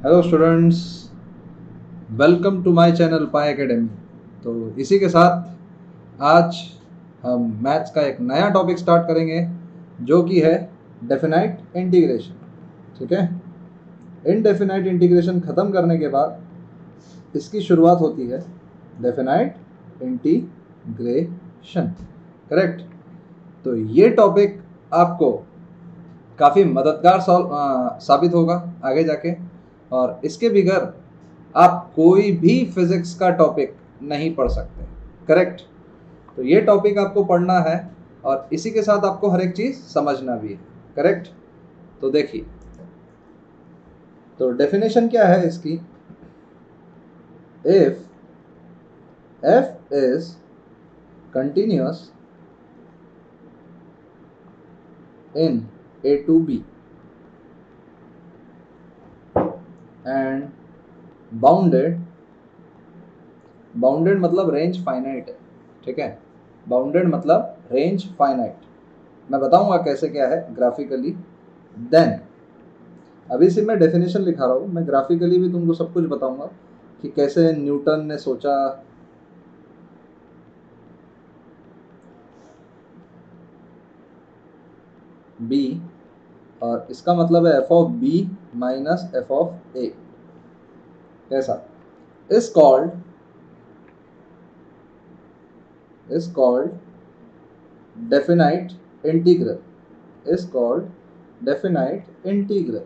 Hello students, welcome to my channel Pi Academy. तो इसी के साथ आज हम मैथ्स का एक नया टॉपिक स्टार्ट करेंगे जो कि है डेफिनाइट इंटीग्रेशन। ठीक है, इनडेफिनाइट इंटीग्रेशन ख़त्म करने के बाद इसकी शुरुआत होती है डेफिनाइट इंटीग्रेशन। करेक्ट। तो ये टॉपिक आपको काफ़ी मददगार साबित होगा आगे जाके, और इसके बगैर आप कोई भी फिजिक्स का टॉपिक नहीं पढ़ सकते। करेक्ट। तो ये टॉपिक आपको पढ़ना है और इसी के साथ आपको हर एक चीज़ समझना भी है। करेक्ट। तो देखिए, तो डेफिनेशन क्या है इसकी। If f is continuous in a to b and bounded मतलब रेंज फाइनाइट है। ठीक है, बाउंडेड मतलब रेंज फाइनाइट। मैं बताऊंगा कैसे क्या है ग्राफिकली। देन अभी से मैं डेफिनेशन लिखा रहा हूँ, मैं ग्राफिकली भी तुमको सब कुछ बताऊंगा कि कैसे न्यूटन ने सोचा। बी, और इसका मतलब है f of b minus f of a, कैसा is called definite integral, is called definite integral.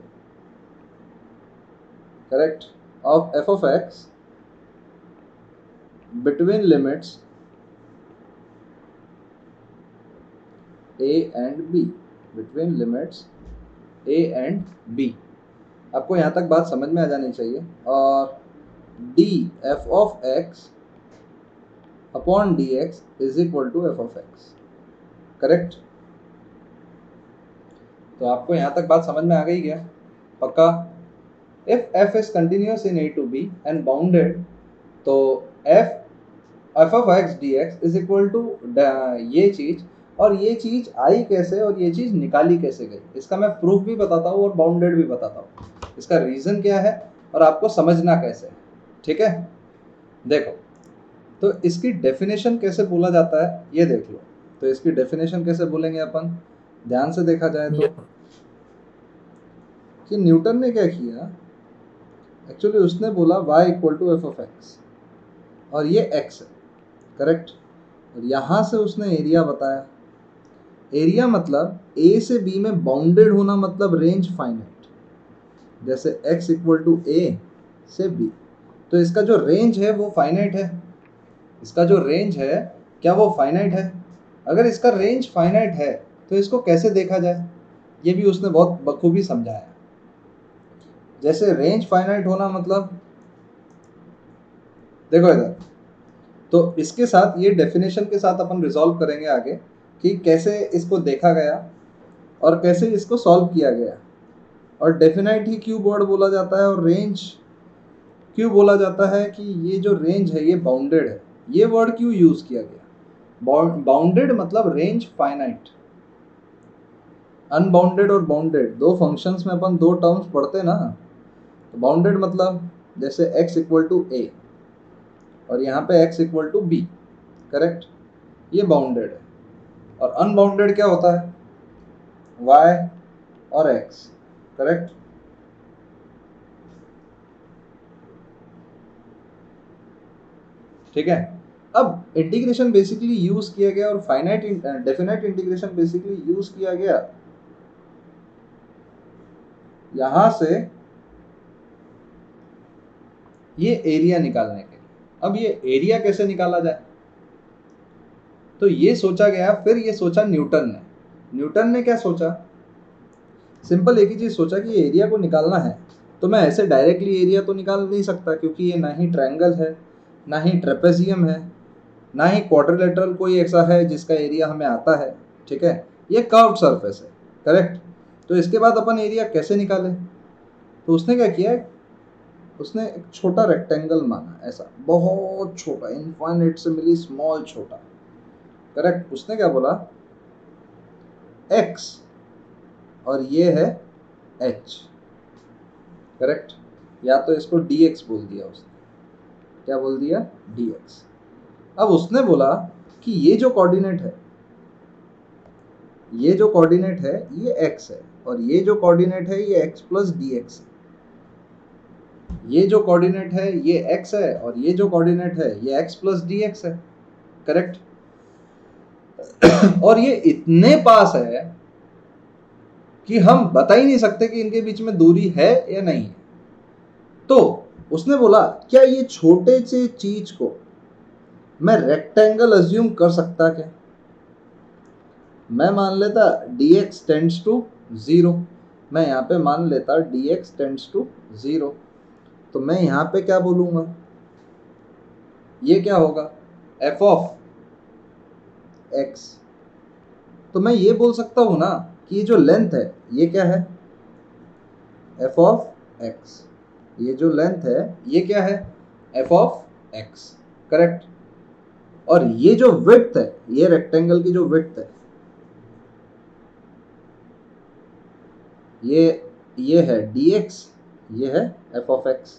Correct. Of f of x between limits a and b, between limits a and b। आपको यहाँ तक बात समझ में आ जानी चाहिए। और d f of x upon d x is equal to f of x. Correct. तो आपको यहाँ तक बात समझ में आ गई क्या? पक्का। If f is continuous in a to b and bounded, तो f of x dx is equal to ये चीज, और ये चीज आई कैसे और ये चीज निकाली कैसे गई, इसका मैं प्रूफ भी बताता हूँ और बाउंडेड भी बताता हूँ। इसका रीजन क्या है और आपको समझना कैसे है। ठीक है, देखो, तो इसकी डेफिनेशन कैसे बोला जाता है ये देख लो। तो इसकी डेफिनेशन कैसे बोलेंगे अपन, ध्यान से देखा जाए तो कि न्यूटन ने क्या किया, एक्चुअली उसने बोला y equal to f of x, और ये x है। करेक्ट। और यहाँ से उसने एरिया बताया। एरिया मतलब a से b में बाउंडेड होना, मतलब रेंज फाइनाइट। जैसे x इक्वल टू a से b, तो इसका जो रेंज है वो फाइनाइट है। इसका जो रेंज है क्या वो फाइनाइट है? अगर इसका रेंज फाइनाइट है तो इसको कैसे देखा जाए, ये भी उसने बहुत बखूबी समझाया। जैसे रेंज फाइनाइट होना मतलब, देखो इधर, तो इसके साथ ये डेफिनेशन के साथ अपन रिजॉल्व करेंगे आगे कि कैसे इसको देखा गया और कैसे इसको सॉल्व किया गया। और डेफिनाइट ही क्यों वर्ड बोला जाता है और रेंज क्यों बोला जाता है कि ये जो रेंज है ये बाउंडेड है, ये वर्ड क्यों यूज किया गया। बाउंडेड मतलब रेंज फाइनाइट। अनबाउंडेड और बाउंडेड दो फंक्शंस में अपन दो टर्म्स पढ़ते ना। तो बाउंडेड मतलब जैसे x इक्वल टू ए और यहाँ पे x equal to b. Correct, ये बाउंडेड है। और अनबाउंडेड क्या होता है, y और x। करेक्ट। ठीक है, अब इंटीग्रेशन बेसिकली यूज किया गया और finite definite integration basically use किया गया यहां से ये एरिया निकालने के लिए। अब ये एरिया कैसे निकाला जाए, तो ये सोचा गया, फिर ये सोचा न्यूटन ने क्या सोचा, सिंपल एक ही चीज सोचा कि एरिया को निकालना है। तो मैं ऐसे डायरेक्टली एरिया तो निकाल नहीं सकता, क्योंकि ये ना ही ट्रायंगल है, ना ही ट्रेपेजियम है, ना ही क्वाड्रिलेटरल कोई ऐसा है जिसका एरिया हमें आता है। ठीक है, ये कर्व्ड सरफेस है। करेक्ट। तो इसके बाद अपन एरिया कैसे निकाले, तो उसने क्या किया, उसने एक छोटा रेक्टेंगल माना, ऐसा बहुत छोटा, इनफाइनाइट से मिली स्मॉल छोटा। करेक्ट। उसने क्या बोला, x और ये है h। करेक्ट। या तो इसको dx बोल दिया उसने, क्या बोल दिया, dx। अब उसने बोला कि ये जो कोऑर्डिनेट है, ये जो कोऑर्डिनेट है ये x है, और ये जो कोऑर्डिनेट है ये x प्लस dx है। ये जो कोऑर्डिनेट है ये x है, और ये जो कोऑर्डिनेट है ये x प्लस dx है, करेक्ट। और ये इतने पास है कि हम बता ही नहीं सकते कि इनके बीच में दूरी है या नहीं है। तो उसने बोला क्या ये छोटे से चीज को मैं रेक्टेंगल अज्यूम कर सकता क्या? मैं मान लेता dx टेंड्स टू 0, मैं यहाँ पे मान लेता dx टेंड्स टू 0, तो मैं यहाँ पे क्या बोलूँगा, ये क्या होगा, f ऑफ x। तो मैं ये बोल सकता हूँ ना कि ये जो लेंथ है ये क्या है, f ऑफ x। ये जो लेंथ है ये क्या है, f ऑफ x, करेक्ट। और ये जो विड्थ है, ये रेक्टेंगल की जो विड्थ है, ये है dx, ये है f ऑफ x।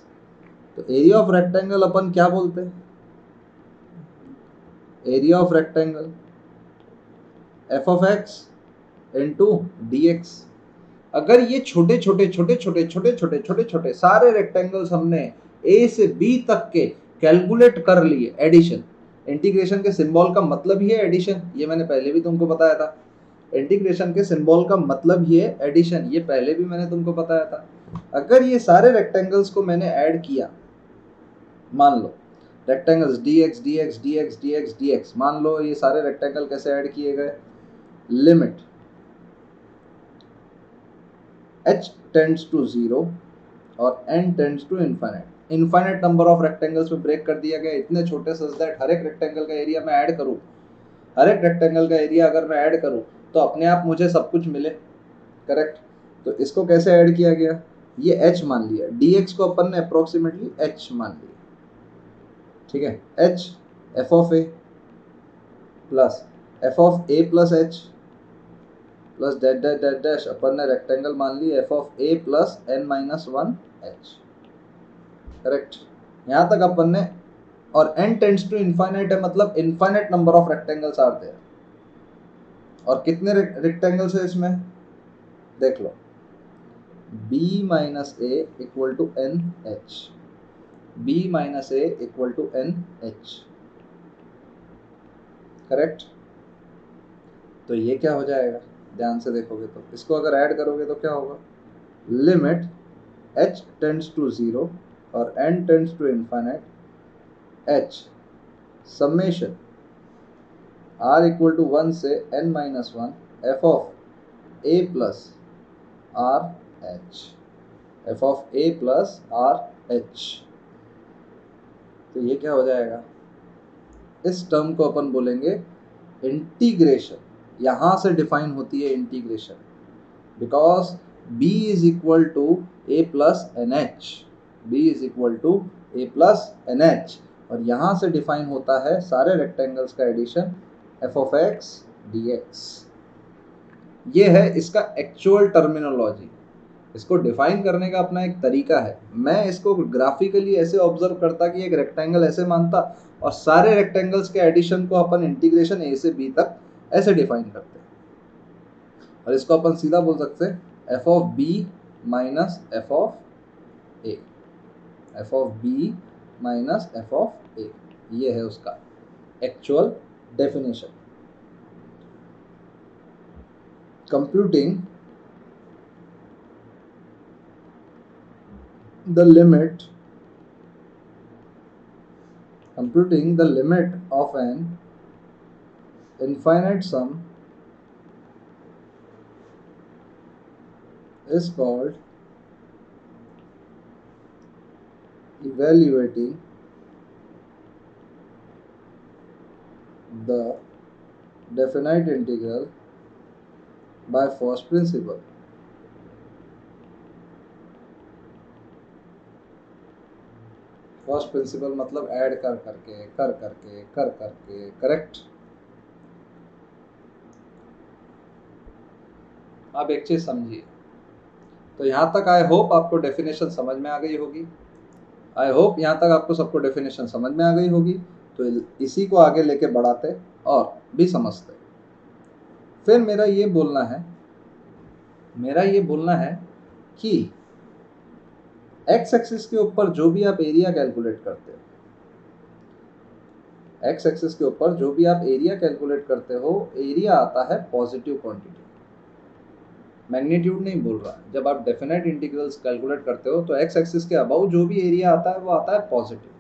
तो एरिया ऑफ रेक्टेंगल अपन क्या बोलते हैं, area of rectangle f of x into dx। अगर ये छोटे छोटे छोटे छोटे छोटे छोटे छोटे छोटे सारे रेक्टेंगल्स हमने a से b तक के कैलकुलेट कर लिए, एडिशन, इंटीग्रेशन के सिंबल का मतलब ही है एडिशन, ये मैंने पहले भी तुमको बताया था। इंटीग्रेशन के सिंबल का मतलब ही है एडिशन, ये पहले भी मैंने तुमको बताया था। अगर ये सारे रेक्टेंगल्स को मैंने ऐड किया, मान लो rectangles dx dx dx dx dx, मान लो ये सारे रेक्टेंगल कैसे ऐड किए गए, लिमिट h टेंड्स टू 0 और n tends to infinite, infinite number of rectangles में ब्रेक कर दिया गया, इतने छोटे सच दैट हर एक रेक्टेंगल का एरिया मैं ऐड करूं, हर एक रेक्टेंगल का एरिया अगर मैं ऐड करूं तो अपने आप मुझे सब कुछ मिले, करेक्ट। तो इसको कैसे ऐड किया गया, ये h मान लिया, dx को अपन ने अप्रोक्सीमेटली h मान लिया, ठीक है। h f of a plus f of a plus h plus dash dash dash dash, अपन ने रेक्टेंगल मान ली f of a plus n minus 1 h, correct. यहाँ तक अपन ने, और n टेंड्स टू इनफाइनाइट है, मतलब infinite number of rectangles are there. और कितने रेक्टेंगल्स है इसमें, देख लो, b minus a equal to n h, b minus a equal to n h, correct. तो ये क्या हो जाएगा, ध्यान से देखोगे तो इसको अगर ऐड करोगे तो क्या होगा, लिमिट h टेंड्स टू 0 और n tends to infinite h summation r equal to 1 से n minus 1 f of a plus r h, f of a plus r h। तो ये क्या हो जाएगा, इस टर्म को अपन बोलेंगे इंटीग्रेशन, यहां से डिफाइन होती है integration, because b is equal to a plus n h, b is equal to a plus n h, और यहां से डिफाइन होता है सारे रेक्टेंगल्स का addition f of x dx। ये है इसका एक्चुअल टर्मिनोलॉजी, इसको डिफाइन करने का अपना एक तरीका है। मैं इसको ग्राफिकली ऐसे ऑब्जर्व करता कि एक रेक्टेंगल ऐसे मानता, और सारे रेक्टेंगल्स के एडिशन को अपन इंटीग्रेशन a से b तक ऐसे डिफाइन करते हैं, और इसको अपन सीधा बोल सकते हैं f of b minus f of a, f of b minus f of a, ये है उसका actual definition. Computing the limit of an infinite sum is called evaluating the definite integral by first principle। First principle मतलब add कर करके कर करके कर करके, करेक्ट। आप एक चीज समझिए, तो यहाँ तक आई होप आपको डेफिनेशन समझ में आ गई होगी। आई होप यहाँ तक आपको सबको डेफिनेशन समझ में आ गई होगी। तो इसी को आगे लेके बढ़ाते और भी समझते। फिर मेरा ये बोलना है कि एक्स एक्सिस के ऊपर जो भी आप एरिया कैलकुलेट करते हो, एक्स एक्सिस के ऊपर जो भी आप एरिया कैलकुलेट करते हो, एरिया आता है पॉजिटिव क्वांटिटी, मैग्नीट्यूड नहीं बोल रहा। जब आप डेफिनेट इंटीग्रल्स कैलकुलेट करते हो तो एक्स एक्सिस के अबाउ जो भी एरिया आता है वो आता है पॉजिटिव।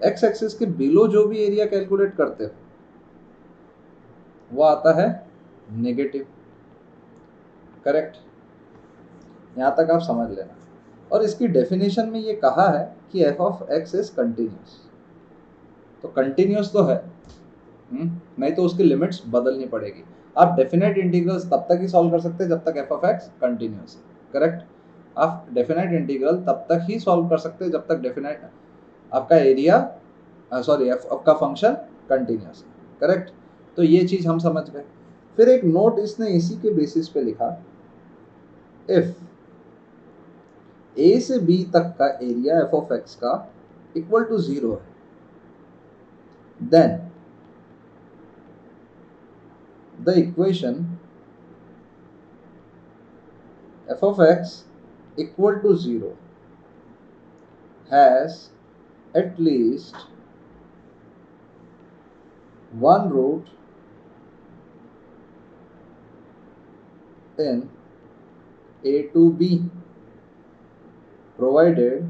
एक्स एक्सिस के बिलो जो भी एरिया कैलकुलेट करते हो वो आता है नेगेटिव। करेक्ट, यहाँ तक आप समझ लेना। और इसकी डेफिनेशन में ये कहा है कि F of x is continuous. तो कंटिन्यूस तो है, नहीं तो उसकी लिमिट्स बदलनी पड़ेगी। आप डेफिनेट इंटीग्रल्स तब तक ही सॉल्व कर सकते हैं जब तक एफ ऑफ एक्स कंटिन्यूस है। करेक्ट, आप डेफिनेट इंटीग्रल तब तक ही सॉल्व कर सकते हैं जब तक डेफिनेट आपका एरिया आपका फंक्शन कंटिन्यूस है। करेक्ट, तो ये चीज हम समझ गए। फिर एक नोट इसने इसी के बेसिस पे लिखा, इफ ए से बी तक का एरिया एफ ऑफ एक्स का इक्वल टू 0 है, then the equation f of x equal to 0 has at least one root in a to b, provided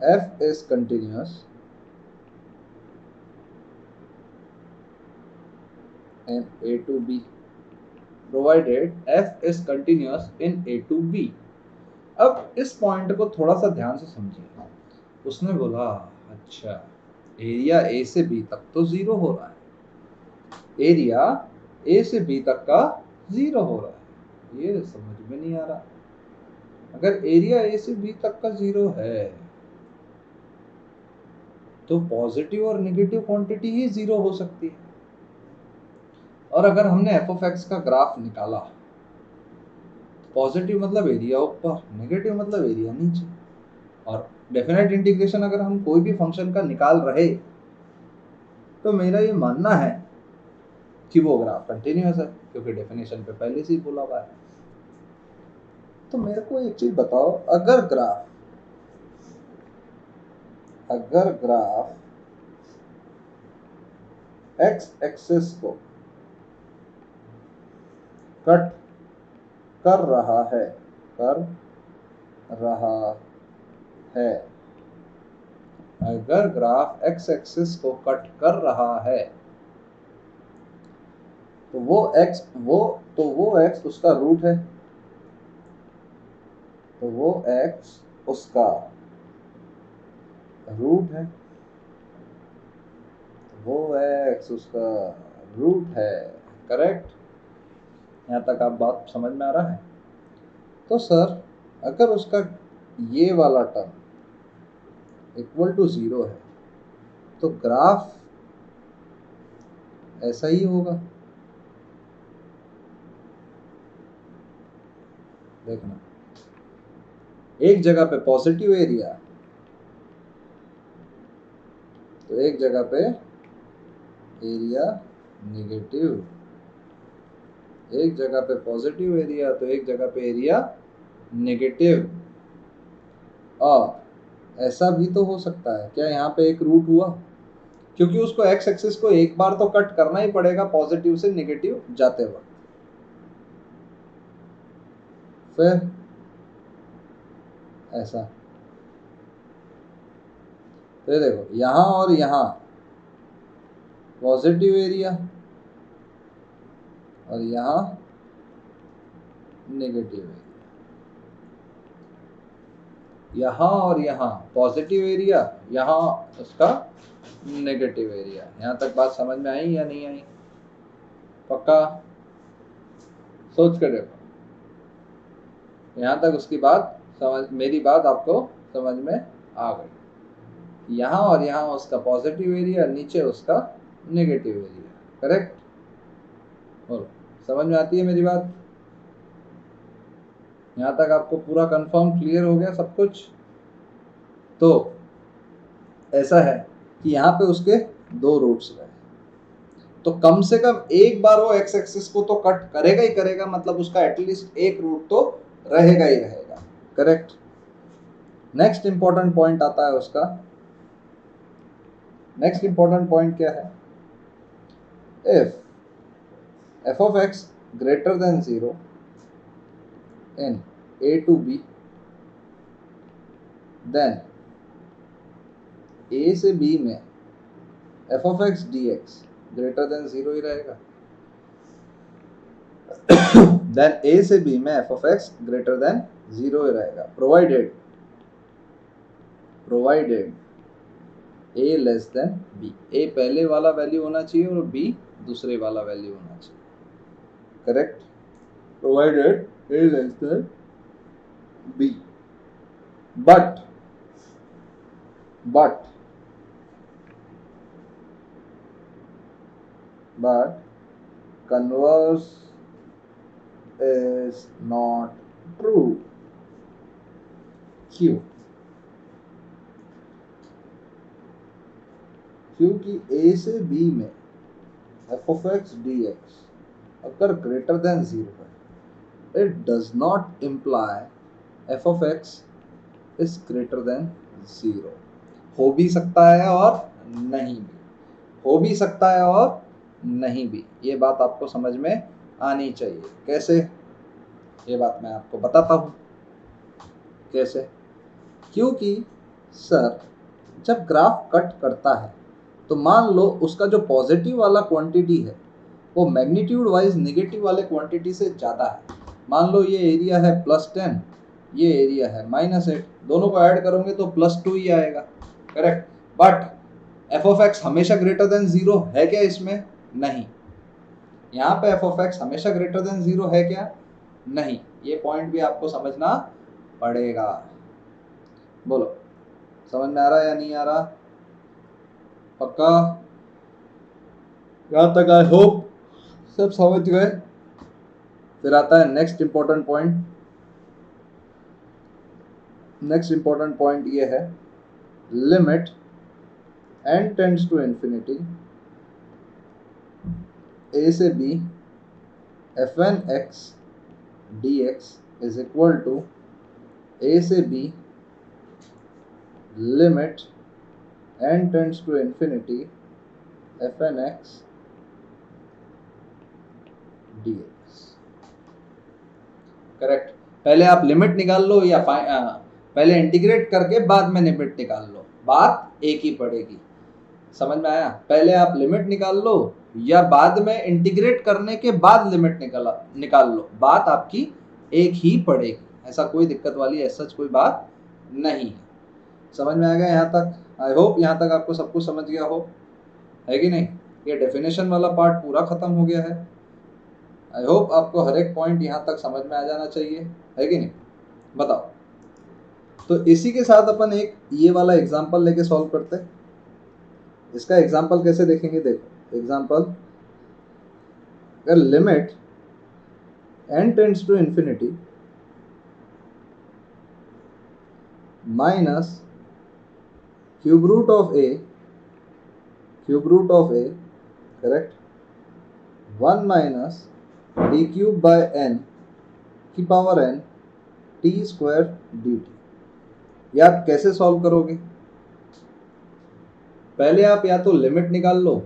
f is continuous in a to b, provided f is continuous in a to b। अब इस point को थोड़ा सा ध्यान से समझिए। उसने बोला अच्छा एरिया ए से बी तक तो 0 हो रहा है, एरिया ए से बी तक का 0 हो रहा है, ये समझ में नहीं आ रहा। अगर एरिया ए से बी तक का 0 है तो पॉजिटिव और नेगेटिव क्वांटिटी ही 0 हो सकती है। और अगर हमने एफ ऑफ एक्स का ग्राफ निकाला, पॉजिटिव मतलब एरिया ऊपर, नेगेटिव मतलब एरिया नीचे, और डेफिनेट इंटीग्रेशन अगर हम कोई भी फंक्शन का निकाल रहे तो मेरा ये मानना है कि वो ग्राफ कंटिन्यूअस है, क्योंकि डेफिनेशन पे पहले से ही बोला हुआ है। तो मेरे को एक चीज बताओ, अगर ग्राफ एक्स एक्सिस को कट कर रहा है, अगर ग्राफ एक्स एक्सिस को कट कर रहा है तो वो एक्स उसका रूट है, तो वो एक्स उसका रूट है, वो एक्स उसका रूट है। करेक्ट, यहाँ तक आप बात समझ में आ रहा है। तो सर अगर उसका ये वाला टर्म इक्वल टू 0 है तो ग्राफ ऐसा ही होगा। देखना, एक जगह पे पॉजिटिव एरिया तो एक जगह पे एरिया नेगेटिव, एक जगह पे पॉजिटिव एरिया तो एक जगह पे एरिया नेगेटिव। और ऐसा भी तो हो सकता है क्या, यहाँ पे एक रूट हुआ, क्योंकि उसको एक्स एक्सिस को एक बार तो कट करना ही पड़ेगा पॉजिटिव से नेगेटिव जाते वक्त। फिर ऐसा, तो देखो यहाँ और यहाँ पॉजिटिव एरिया और यहाँ नेगेटिव एरिया, यहाँ और यहाँ पॉजिटिव एरिया, यहाँ उसका नेगेटिव एरिया। यहाँ तक बात समझ में आई या नहीं आई? पक्का सोच कर देखो, यहाँ तक उसकी बात समझ, मेरी बात आपको समझ में आ गई। यहाँ और यहाँ उसका पॉजिटिव एरिया, नीचे उसका नेगेटिव एरिया। करेक्ट, बोलो समझ में आती है मेरी बात? यहाँ तक आपको पूरा कंफर्म क्लियर हो गया सब कुछ? तो ऐसा है कि यहाँ पे उसके दो रूट्स रहे, तो कम से कम एक बार वो एक्स एक्सिस को तो कट करेगा ही करेगा, मतलब उसका एटलीस्ट एक रूट तो रहेगा ही रहेगा। करेक्ट। नेक्स्ट इंपॉर्टेंट पॉइंट आता है उसका। नेक्स्ट इंपॉर्टेंट पॉइंट क्या है? If f of x greater than 0 in a to b, then a से b में f of x dx greater than 0 ही रहेगा। then a से b में f of x greater than 0 ही रहेगा, provided a less than b। a पहले वाला value होना चाहिए और b दूसरे वाला वैल्यू होना चाहिए। Correct. provided a less than b, but converse is not true। क्यों? क्योंकि a से b में f of x dx अगर ग्रेटर देन 0 है, it does not imply f of x is greater than 0। हो भी सकता है और नहीं भी, हो भी सकता है और नहीं भी, ये बात आपको समझ में आनी चाहिए। कैसे? ये बात मैं आपको बताता हूँ कैसे। क्योंकि सर जब ग्राफ कट करता है तो मान लो उसका जो पॉजिटिव वाला क्वांटिटी है वो मैग्नीट्यूड वाइज नेगेटिव वाले क्वांटिटी से ज़्यादा है। मान लो ये एरिया है +10, ये एरिया है -8, दोनों को ऐड करोगे तो +2 ही आएगा। Correct. But f of x हमेशा ग्रेटर देन 0 है क्या इसमें? नहीं। यहाँ पे f of x हमेशा ग्रेटर देन 0 है क्या? नहीं। ये पॉइंट भी आपको समझना पड़ेगा। बोलो समझ में आ रहा है या नहीं आ रहा? पक्का? यहाँ तक आई होप सब समझ गए। फिर आता है next important point. Next important point ये है, limit n tends to infinity a से b fn x dx is equal to a से b limit n tends to infinity fn x dx। Correct. पहले आप लिमिट निकाल लो या पहले integrate करके बाद में लिमिट निकाल लो, बात एक ही पड़ेगी। समझ में आया? पहले आप लिमिट निकाल लो या बाद में इंटीग्रेट करने के बाद लिमिट निकाल लो, बात आपकी एक ही पड़ेगी। ऐसा कोई दिक्कत वाली ऐसा कोई बात नहीं है। समझ में आ गया यहाँ तक? आई होप यहाँ तक आपको सब कुछ समझ गया हो, है कि नहीं? ये डेफिनेशन वाला पार्ट पूरा खत्म हो गया है। आई होप आपको हर एक पॉइंट यहाँ तक समझ में आ जाना चाहिए, है कि नहीं? बताओ। तो इसी के साथ अपन एक ये वाला एग्जांपल लेके सॉल्व करते हैं। इसका एग्जांपल कैसे देखेंगे? देखो एग्जांपल, अगर limit n tends to infinity minus cube root of a correct 1 minus d cube by n की power n t square dt, ये आप कैसे सॉल्व करोगे? पहले आप या तो लिमिट निकाल लो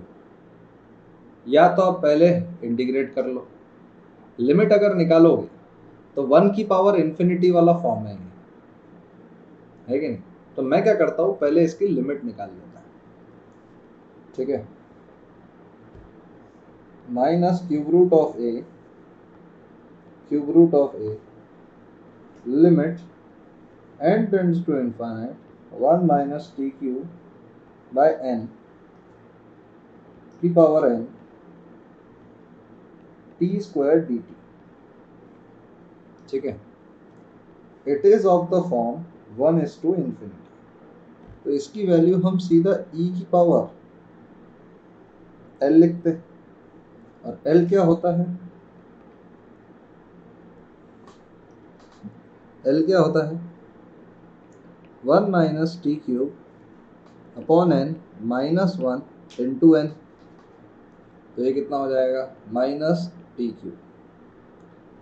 या तो आप पहले इंटीग्रेट कर लो। लिमिट अगर निकालोगे तो 1 की पावर इन्फिनिटी वाला फॉर्म है कि नहीं? तो मैं क्या करता हूँ, पहले इसकी लिमिट निकाल लेता हूँ। ठीक है, minus cube root of a limit n tends to infinite 1 minus t cube by n की power n t square dt। ठीक है, it is of the form 1:∞। तो इसकी वैल्यू हम सीधा e की पावर l लिखते हैं, और l क्या होता है? एल क्या होता है 1 minus t cube upon n minus 1 into n. तो ये कितना हो जाएगा माइनस टी क्यूब,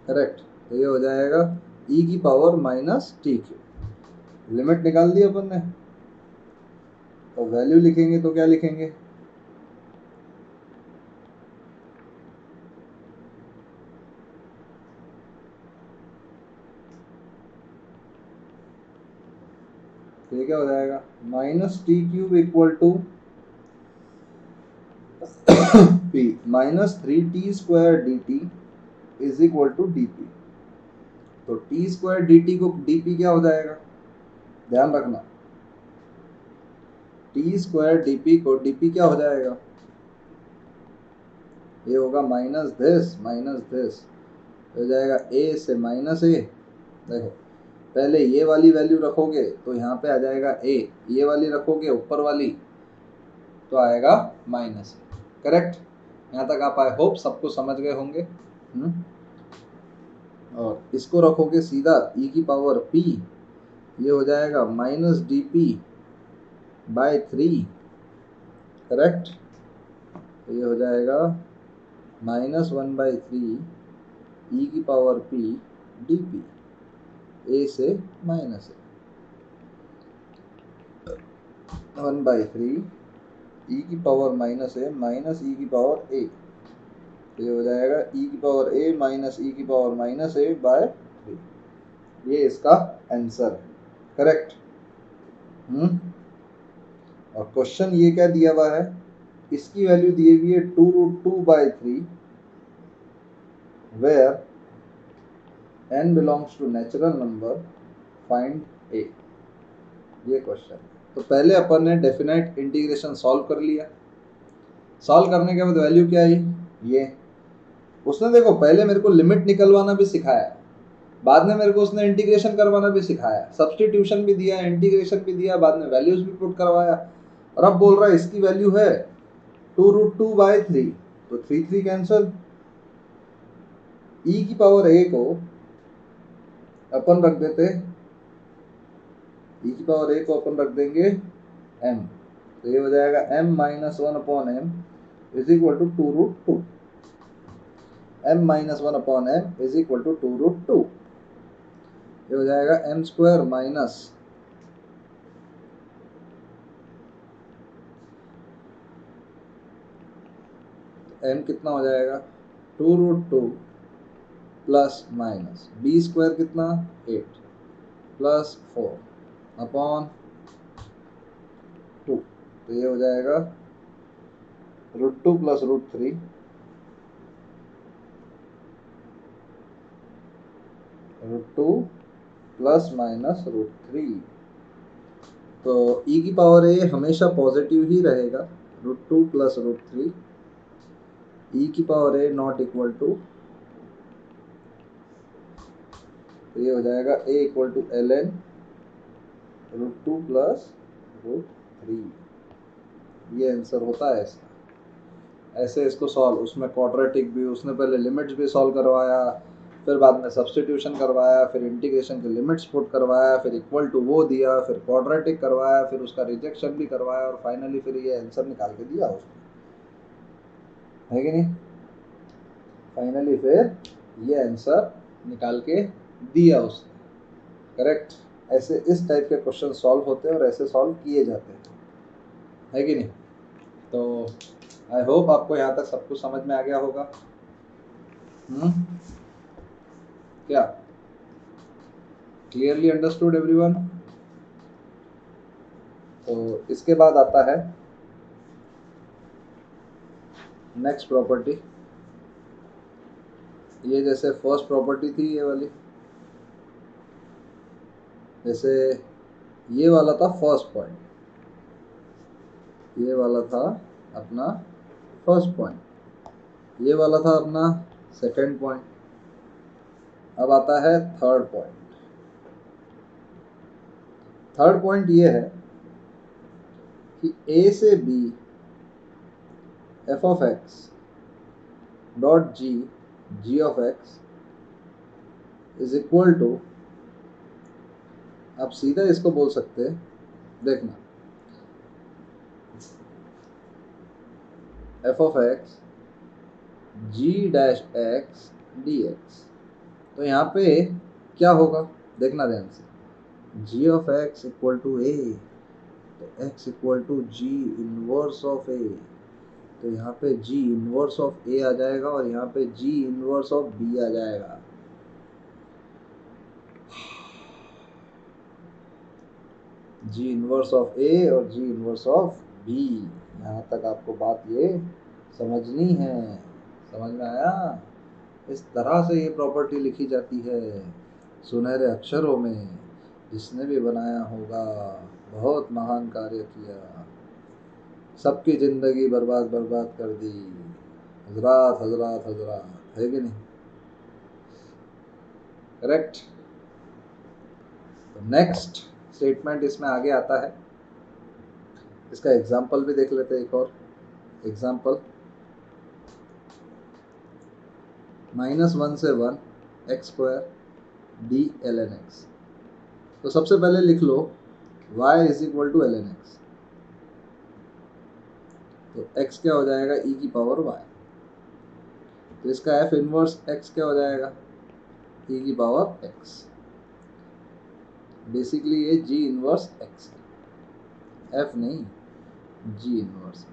करेक्ट। तो ये हो जाएगा ई की power minus t cube. Limit निकाल दी अपन ने, तो वैल्यू लिखेंगे तो क्या लिखेंगे, तो ये क्या हो जाएगा minus t cube equal to p minus 3t² d t is equal to d p. तो टी स्क्वायर डी टी को डी पी क्या हो जाएगा, ध्यान रखना, टी स्क्वायर डी पी को डी पी क्या हो जाएगा, ये होगा माइनस दिस हो जाएगा ए से माइनस ए। देखो पहले ये वाली वैल्यू रखोगे तो यहाँ पे आ जाएगा ए, ये वाली रखोगे ऊपर वाली तो आएगा माइनस ए, करेक्ट। यहाँ तक आप आई होप सबको समझ गए होंगे। और इसको रखोगे सीधा ई की पावर पी, ये हो जाएगा minus d p by 3, correct. तो ये हो जाएगा -1/3 ई की power p d p, a से माइनस ए 1/3 ई की power minus a minus e की पावर ए। तो ये हो जाएगा ई की पावर ए माइनस ई की पावर माइनस ए बाय 3। ये इसका आंसर है, करेक्ट। और क्वेश्चन ये क्या दिया हुआ है, इसकी वैल्यू दी हुई है 2√2/3 where n belongs to natural number, find a. ये क्वेश्चन। तो पहले अपन ने डेफिनेट इंटीग्रेशन सॉल्व कर लिया। सॉल्व करने के बाद वैल्यू क्या आई, ये उसने देखो पहले मेरे को लिमिट निकलवाना भी सिखाया, बाद में मेरे को उसने इंटीग्रेशन करवाना भी सिखाया, सब्सटीट्यूशन भी दिया, इंटीग्रेशन भी दिया, बाद में वैल्यूज भी पुट करवाया। और अब बोल रहा है इसकी वैल्यू है 2√2/3, तो 3 कैंसल। ई की पावर ए को अपन रख देते, ई की पावर ए को अपन रख देंगे m, तो ये हो जाएगा m-1/m is equal to 2√2, m-1/m is equal to 2√2। ये हो जाएगा m² माइनस m कितना हो जाएगा 2√2 प्लस माइनस b² कितना 8 प्लस 4 अपॉन 2। तो ये हो जाएगा √2 प्लस √3 √2 प्लस माइनस √3। तो e की पावर ए हमेशा पॉजिटिव ही रहेगा, √2 प्लस √3 ई की power a not equal to, तो ये हो जाएगा a equal to ln √2 plus √3। ये आंसर होता है इसका। ऐसे इसको सॉल्व, उसमें क्वाड्रेटिक भी, उसने पहले लिमिट्स भी सॉल्व करवाया, फिर बाद में सब्सटीट्यूशन करवाया, फिर इंटीग्रेशन के लिमिट्स पुट करवाया, फिर इक्वल टू वो दिया, फिर क्वाड्रेटिक करवाया, फिर उसका रिजेक्शन भी करवाया, और फाइनली फिर ये आंसर निकाल के दिया उसने, है कि नहीं। फाइनली फिर ये आंसर निकाल के दिया उसने, करेक्ट। ऐसे इस टाइप के क्वेश्चन सॉल्व होते हैं और ऐसे सॉल्व किए जाते हैं, है कि नहीं। तो आई होप आपको यहाँ तक सब कुछ समझ में आ गया होगा। क्या क्लियरली अंडरस्टूड एवरीवन। तो इसके बाद आता है नेक्स्ट प्रॉपर्टी। ये जैसे फर्स्ट प्रॉपर्टी थी ये वाली, जैसे ये वाला था फर्स्ट पॉइंट, ये वाला था अपना फर्स्ट पॉइंट, ये वाला था अपना सेकंड पॉइंट। अब आता है थर्ड पॉइंट। थर्ड पॉइंट ये है कि a से b f(x) dot g of x is equal to आप सीधा इसको बोल सकते हैं, देखना f of x g dash x d x. तो यहाँ पे क्या होगा, देखना ध्यान से, g of x equal to a, तो x equal to g inverse of a, तो यहाँ पे जी इनवर्स ऑफ ए आ जाएगा और यहाँ पे जी इनवर्स ऑफ बी आ जाएगा। जी इनवर्स ऑफ ए और जी इनवर्स ऑफ बी। यहाँ तक आपको बात ये समझनी है, समझ में आया? इस तरह से ये प्रॉपर्टी लिखी जाती है सुनहरे अक्षरों में। जिसने भी बनाया होगा बहुत महान कार्य किया, सबकी ज़िंदगी बर्बाद बर्बाद कर दी। हजरात हजरात हजरात, है कि नहीं? करेक्ट। नेक्स्ट स्टेटमेंट इसमें आगे आता है, इसका एग्जाम्पल भी देख लेते हैं। एक और एग्जाम्पल, -1 से 1 x square d l n x. तो सबसे पहले लिख लो y is equal to l n x, तो x क्या हो जाएगा, e की पावर y। तो इसका f इनवर्स x क्या हो जाएगा, e की पावर x। बेसिकली ये g इनवर्स x है, f नहीं, g इनवर्स।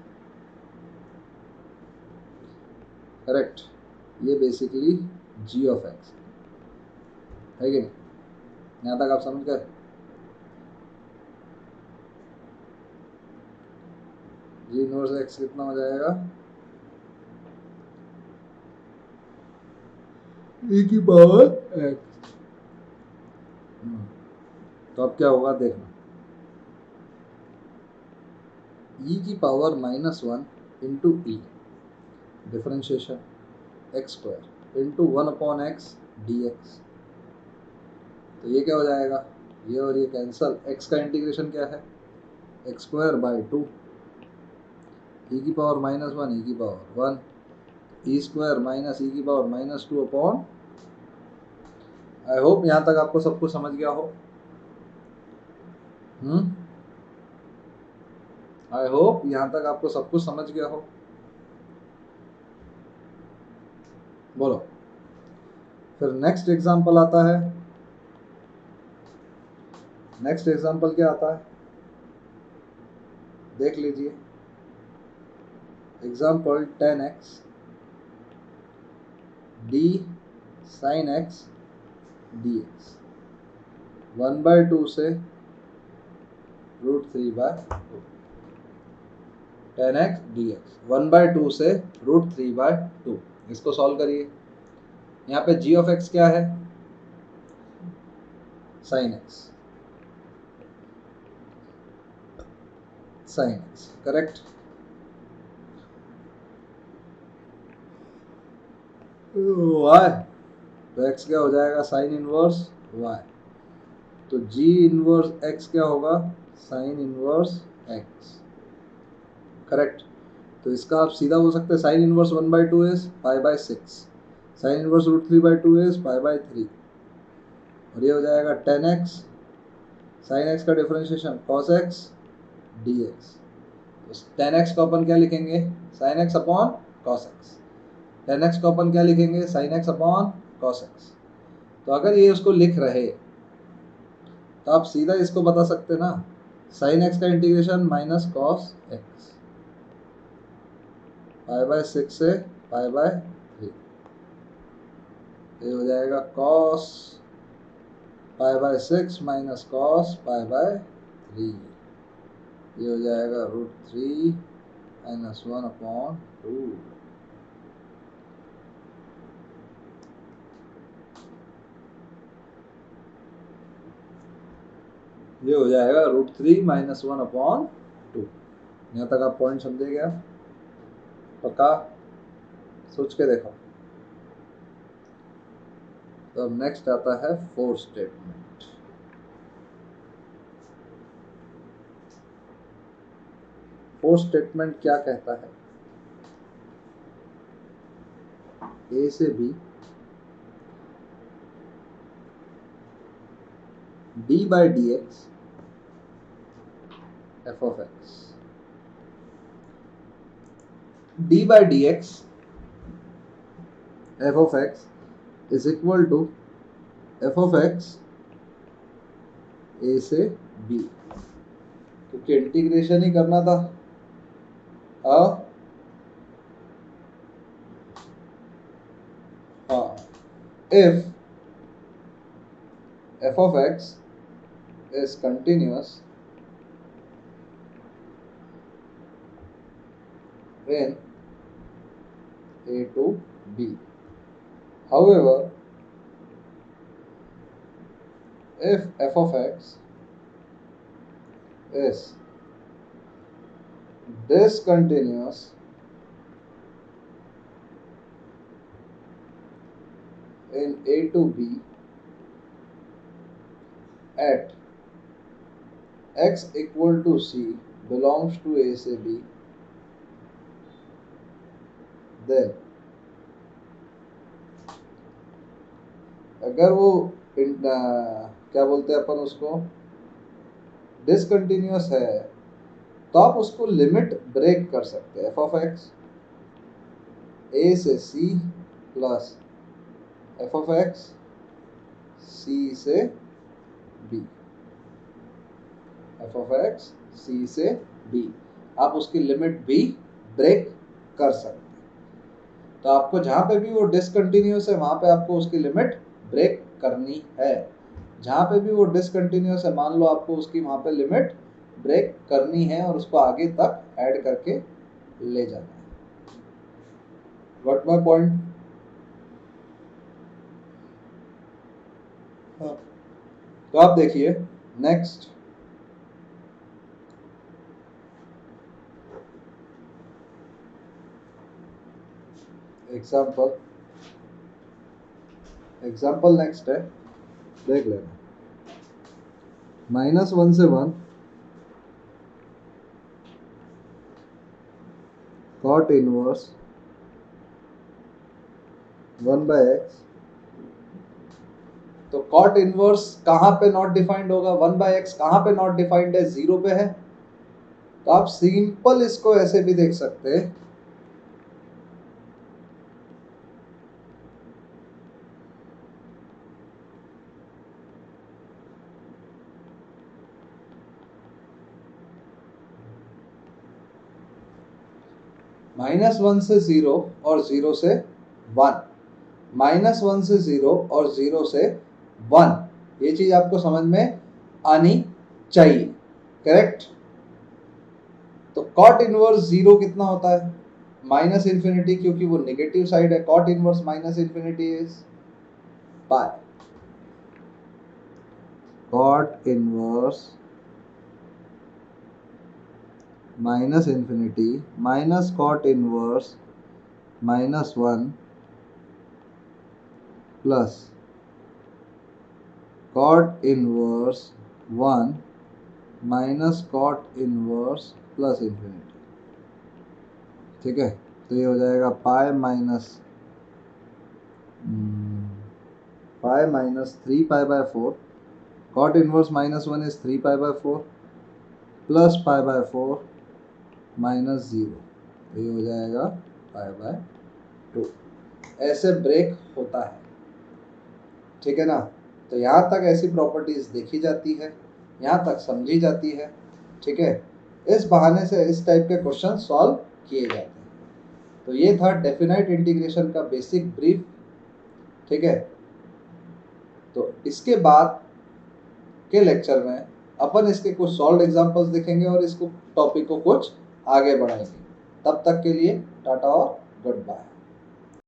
करेक्ट, ये बेसिकली g ऑफ x है कि नहीं? यहाँ तक आप समझ गए? g इनवर्स x कितना हो जाएगा, e की पावर x। तो अब क्या होगा देखना, e की power -1 into e differentiation x square into 1/x dx। तो ये क्या हो जाएगा, ये और ये कैंसल, x का इंटीग्रेशन क्या है, एक्स स्क्वायर बाई 2, ई की पावर -1 ई की power 1, E square minus e की पावर -2 अपॉन। आई होप यहाँ तक आपको सब कुछ समझ गया हो। आई होप यहाँ तक आपको सब कुछ समझ गया हो। बोलो, फिर नेक्स्ट एग्जांपल आता है। नेक्स्ट एग्जांपल क्या आता है, देख लीजिए। Example 10x D sine x d x, 1/2 से √3/2। 10x dx 1/2 से √3/2। इसको सॉल्व करिए। यहाँ पे g ऑफ x क्या है, sine x, sine x। Correct. y, तो x क्या हो जाएगा, साइन इनवर्स y। तो g इनवर्स x क्या होगा, साइन इनवर्स x। करेक्ट। तो इसका आप सीधा बोल सकते हैं, sine inverse 1/2 is π/6, sine inverse √3/2 is π/3, और ये हो जाएगा 10x साइन x का डिफरेंशिएशन cos x dx। तो 10x को अपन क्या लिखेंगे, sine x upon cos x। 10x को अपन क्या लिखेंगे, sine x upon cos x। तो अगर ये उसको लिख रहे तो आप सीधा इसको बता सकते ना, साइन x का इंटीग्रेशन माइनस cos x, π/6 से π/3। ये हो जाएगा cos π/6 माइनस cos π/3। ये हो जाएगा √3 - 1/2। ये हो जाएगा √3 - 1/2। यहाँ तक आप पॉइंट समझे क्या? पक्का? सोच के देखो। तो अब नेक्स्ट आता है फोर्थ स्टेटमेंट। फोर्थ स्टेटमेंट क्या कहता है, ए से b d by d x f of x, d by d x f of x is equal to f of x a से बी, क्योंकि इंटीग्रेशन ही करना था। If f of x is continuous in A to B. However, if f of x is discontinuous in A to B at x equal to C belongs to A से B, then अगर वो क्या बोलते हैं अपन उसको, discontinuous है, तो आप उसको लिमिट ब्रेक कर सकते हैं। एफ ऑफ एक्स ए से c plus f of x c से b, f of x c से बी, आप उसकी लिमिट भी ब्रेक कर सकते हैं। तो आपको जहां पे भी वो डिसकंटिन्यूअस है वहां पे आपको उसकी लिमिट ब्रेक करनी है। जहां पे भी वो डिसकंटिन्यूअस है, मान लो आपको उसकी वहां पे लिमिट ब्रेक करनी है और उसको आगे तक ऐड करके ले जाना है। What my point? तो आप देखिए नेक्स्ट एग्जाम्पल नेक्स्ट है, देख लेना। -1 से 1 cot इनवर्स 1/x, तो cot इनवर्स कहां पे नॉट डिफाइंड होगा? 1/x कहां पे नॉट डिफाइंड है? 0 पे है। तो आप सिंपल इसको ऐसे भी देख सकते हैं, -1 से 0 और 0 से 1, -1 से 0 और 0 से 1, ये चीज आपको समझ में आनी चाहिए, करेक्ट? तो कॉट इनवर्स 0 कितना होता है? -∞, क्योंकि वो नेगेटिव साइड है। Cot inverse -∞ is pi. Cot inverse -∞ minus cot inverse -1 plus cot inverse 1 minus cot inverse plus infinity. ठीक है, तो ये हो जाएगा pi minus 3π/4, cot inverse -1 is 3π/4 plus π/4 -0, तो ये हो जाएगा π/2। ऐसे ब्रेक होता है, ठीक है ना? तो यहाँ तक ऐसी प्रॉपर्टीज देखी जाती है, यहाँ तक समझी जाती है, ठीक है? इस बहाने से इस टाइप के क्वेश्चन सॉल्व किए जाते हैं। तो ये था डेफिनाइट इंटीग्रेशन का बेसिक ब्रीफ, ठीक है? तो इसके बाद के लेक्चर में अपन इसके कुछ सॉल्व एग्जांपल्स देखेंगे और इसको टॉपिक को कुछ आगे बढ़ाएंगे। तब तक के लिए टाटा और गुड बाय।